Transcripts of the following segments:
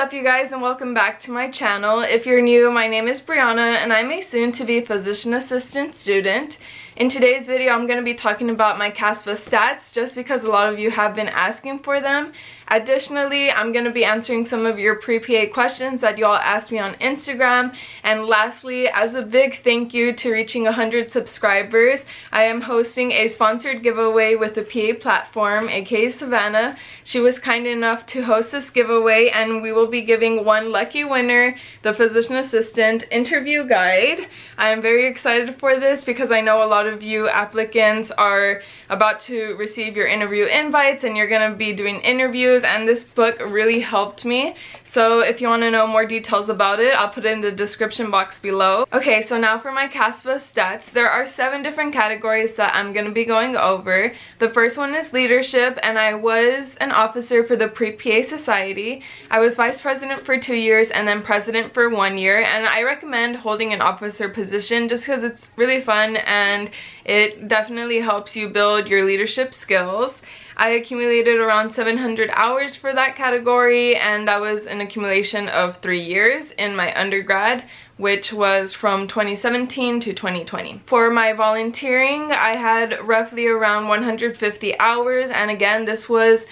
up, you guys, and welcome back to my channel. If you're new, my name is Briana and I'm a soon-to-be physician assistant student. In today's video, I'm going to be talking about my CASPA stats just because a lot of you have been asking for them. Additionally, I'm going to be answering some of your pre-PA questions that you all asked me on Instagram. And lastly, as a big thank you to reaching 100 subscribers, I am hosting a sponsored giveaway with the PA platform, aka Savannah. She was kind enough to host this giveaway, and we will be giving one lucky winner the physician assistant interview guide. I am very excited for this because I know a lot of you applicants are about to receive your interview invites and you're going to be doing interviews, and this book really helped me. So if you want to know more details about it, I'll put it in the description box below. Okay, so now for my CASPA stats. There are 7 different categories that I'm going to be going over. The first one is leadership, and I was an officer for the Pre-PA Society. I was vice president for 2 years and then president for 1 year, and I recommend holding an officer position just because it's really fun and it definitely helps you build your leadership skills. I accumulated around 700 hours for that category, and that was an accumulation of 3 years in my undergrad, which was from 2017 to 2020. For my volunteering, I had roughly around 150 hours, and again, this was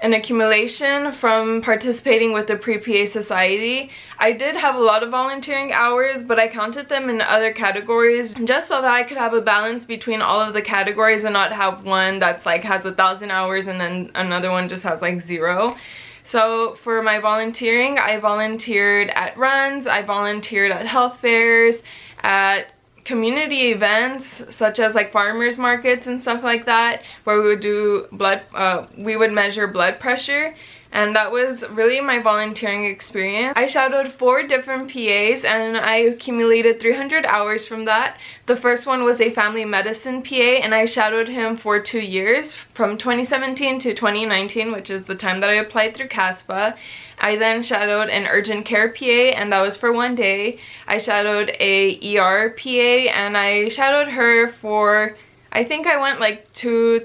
an accumulation from participating with the Pre-PA Society. I did have a lot of volunteering hours, but I counted them in other categories just so that I could have a balance between all of the categories and not have one that's like has 1,000 hours and then another one just has like 0. So for my volunteering, I volunteered at runs, I volunteered at health fairs, at community events such as like farmers markets and stuff like that, where we would do we would measure blood pressure, and that was really my volunteering experience. I shadowed 4 different PAs and I accumulated 300 hours from that. The first one was a family medicine PA, and I shadowed him for 2 years, from 2017 to 2019, which is the time that I applied through CASPA. I then shadowed an urgent care PA, and that was for 1 day. I shadowed a ER PA, and I shadowed her for, I think I went like 2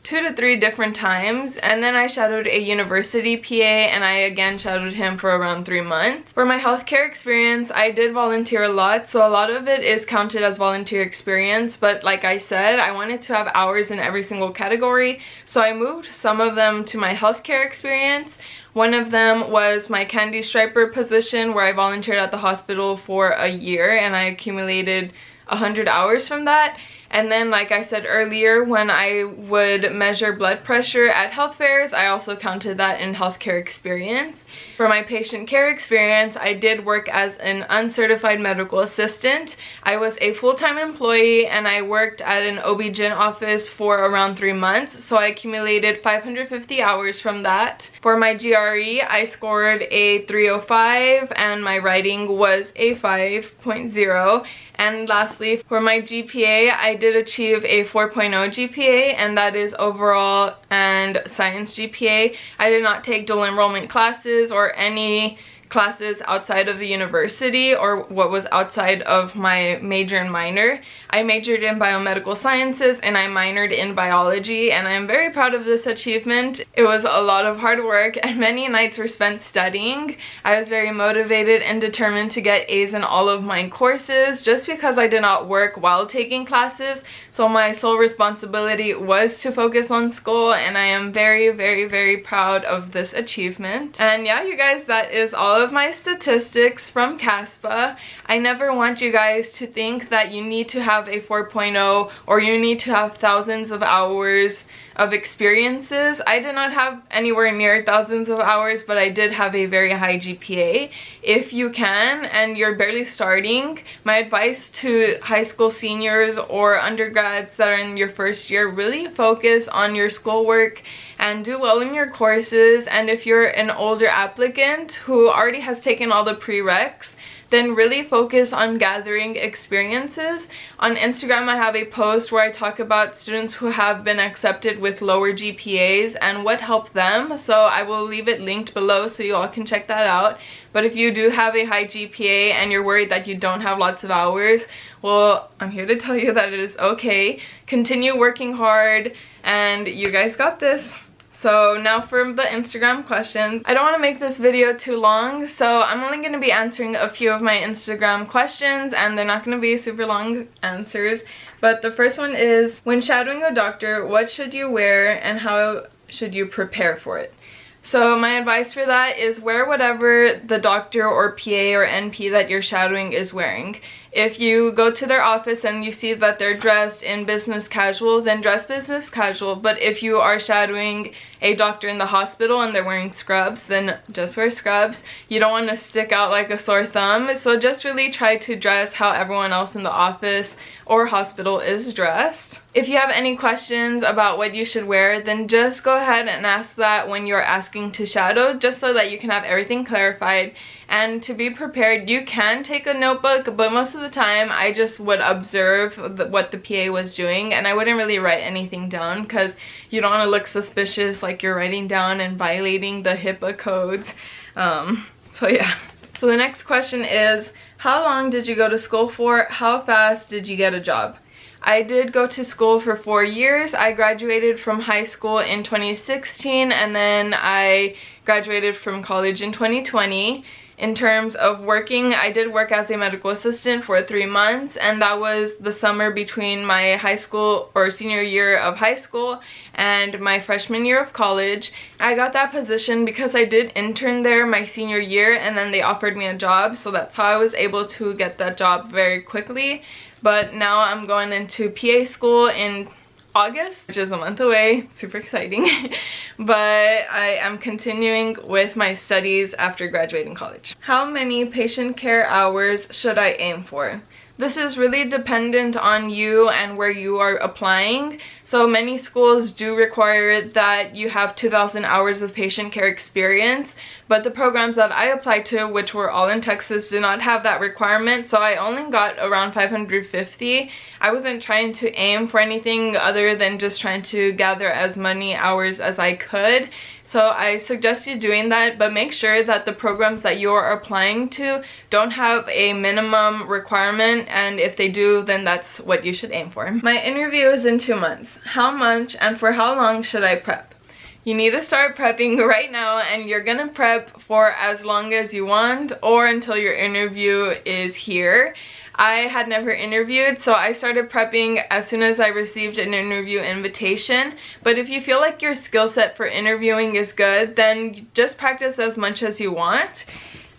to 3 different times. And then I shadowed a university PA, and I again shadowed him for around 3 months. For my healthcare experience, I did volunteer a lot, so a lot of it is counted as volunteer experience, but like I said, I wanted to have hours in every single category, so I moved some of them to my healthcare experience. One of them was my candy striper position, where I volunteered at the hospital for a year and I accumulated 100 hours from that. And then, like I said earlier, when I would measure blood pressure at health fairs, I also counted that in healthcare experience. For my patient care experience, I did work as an uncertified medical assistant. I was a full-time employee and I worked at an OB-GYN office for around 3 months, so I accumulated 550 hours from that. For my GRE, I scored a 305 and my writing was a 5.0. And lastly, for my GPA, I did achieve a 4.0 GPA, and that is overall and science GPA. I did not take dual enrollment classes or any classes outside of the university or what was outside of my major and minor. I majored in biomedical sciences and I minored in biology, and I'm very proud of this achievement. It was a lot of hard work and many nights were spent studying. I was very motivated and determined to get A's in all of my courses just because I did not work while taking classes, so my sole responsibility was to focus on school, and I am very, very, very proud of this achievement. And yeah, you guys, that is all of my statistics from CASPA. I never want you guys to think that you need to have a 4.0 or you need to have thousands of hours of experiences. I did not have anywhere near thousands of hours, but I did have a very high GPA. If you can and you're barely starting, my advice to high school seniors or undergrads that are in your first year, really focus on your schoolwork and do well in your courses. And if you're an older applicant who already has taken all the prereqs, then really focus on gathering experiences. On Instagram, I have a post where I talk about students who have been accepted with lower GPAs and what helped them, so I will leave it linked below so you all can check that out. But if you do have a high GPA and you're worried that you don't have lots of hours, well, I'm here to tell you that it is okay. Continue working hard and you guys got this. So now for the Instagram questions. I don't want to make this video too long, so I'm only going to be answering a few of my Instagram questions, and they're not going to be super long answers. But the first one is, when shadowing a doctor, what should you wear and how should you prepare for it? So my advice for that is wear whatever the doctor or PA or NP that you're shadowing is wearing. If you go to their office and you see that they're dressed in business casual, then dress business casual. But if you are shadowing a doctor in the hospital and they're wearing scrubs, then just wear scrubs. You don't want to stick out like a sore thumb, so just really try to dress how everyone else in the office or hospital is dressed. If you have any questions about what you should wear, then just go ahead and ask that when you're asking to shadow, just so that you can have everything clarified. And to be prepared, you can take a notebook, but most of the time I just would observe what the PA was doing, and I wouldn't really write anything down because you don't want to look suspicious like you're writing down and violating the HIPAA codes. So yeah. So the next question is, how long did you go to school for? How fast did you get a job? I did go to school for 4 years. I graduated from high school in 2016, and then I graduated from college in 2020. In terms of working, I did work as a medical assistant for 3 months, and that was the summer between my high school or senior year of high school and my freshman year of college. I got that position because I did intern there my senior year, and then they offered me a job, so that's how I was able to get that job very quickly. But now I'm going into PA school in August, which is a month away. Super exciting. But I am continuing with my studies after graduating college. How many patient care hours should I aim for? This is really dependent on you and where you are applying. So many schools do require that you have 2,000 hours of patient care experience, but the programs that I applied to, which were all in Texas, did not have that requirement, so I only got around 550. I wasn't trying to aim for anything other than just trying to gather as many hours as I could. So I suggest you doing that, but make sure that the programs that you are applying to don't have a minimum requirement, and if they do, then that's what you should aim for. My interview is in 2 months. How much and for how long should I prep? You need to start prepping right now, and you're gonna prep for as long as you want or until your interview is here. I had never interviewed, so I started prepping as soon as I received an interview invitation. But if you feel like your skill set for interviewing is good, then just practice as much as you want.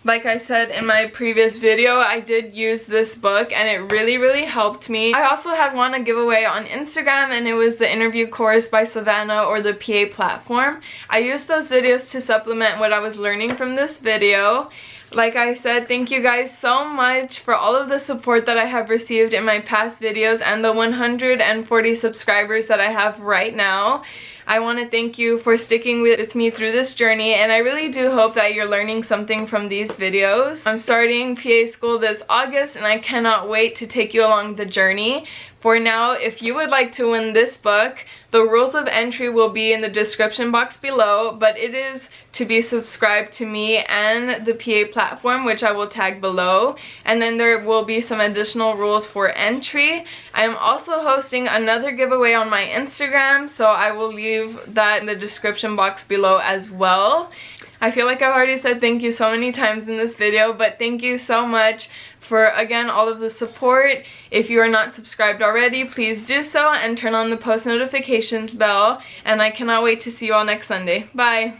Like I said in my previous video, I did use this book and it really helped me. I also had won a giveaway on Instagram, and it was the interview course by Savannah, or the PA platform. I used those videos to supplement what I was learning from this video. Like I said, thank you guys so much for all of the support that I have received in my past videos and the 140 subscribers that I have right now. I want to thank you for sticking with me through this journey, and I really do hope that you're learning something from these videos. I'm starting PA school this August, and I cannot wait to take you along the journey. For now, if you would like to win this book, the rules of entry will be in the description box below, but it is to be subscribed to me and the PA platform, which I will tag below. And then there will be some additional rules for entry. I am also hosting another giveaway on my Instagram, so I will leave that in the description box below as well. I feel like I've already said thank you so many times in this video, but thank you so much for, again, all of the support. If you are not subscribed already, please do so and turn on the post notifications bell. And I cannot wait to see you all next Sunday. Bye!